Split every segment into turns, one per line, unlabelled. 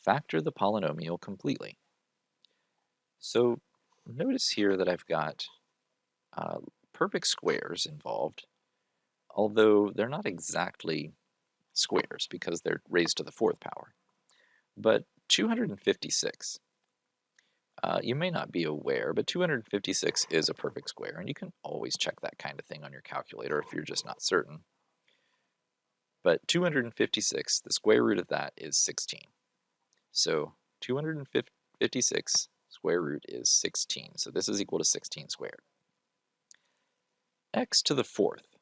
Factor the polynomial completely. So notice here that I've got uh, perfect squares involved, although they're not exactly squares because they're raised to the fourth power. But 256, you may not be aware, but 256 is a perfect square, and you can always check that kind of thing on your calculator if you're just not certain. But 256, the square root of that is 16. So 256 square root is 16. So this is equal to 16 squared. X to the fourth.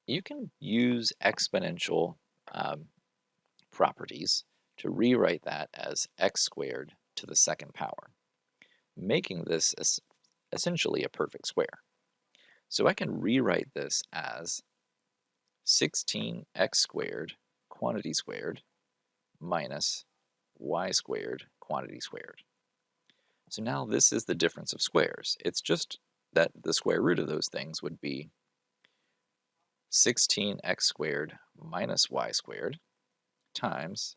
You can use exponential properties to rewrite that as x squared to the second power, making this essentially a perfect square. So I can rewrite this as 16x squared quantity squared minus y squared quantity squared. So now this is the difference of squares. It's just that the square root of those things would be 16x squared minus y squared times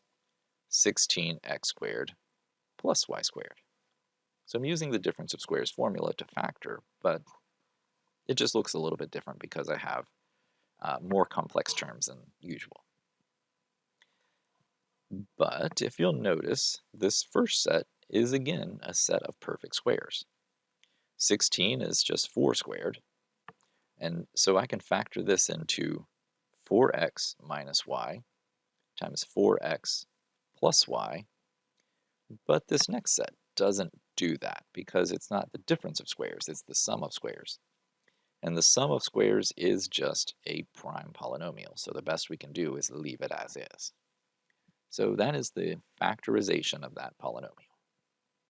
16x squared plus y squared. So I'm using the difference of squares formula to factor, but it just looks a little bit different because I have more complex terms than usual. But if you'll notice, this first set is again a set of perfect squares. 16 is just 4 squared, and so I can factor this into 4x minus y times 4x plus y, but this next set doesn't do that because it's not the difference of squares, it's the sum of squares. And the sum of squares is just a prime polynomial, so the best we can do is leave it as is. So that is the factorization of that polynomial.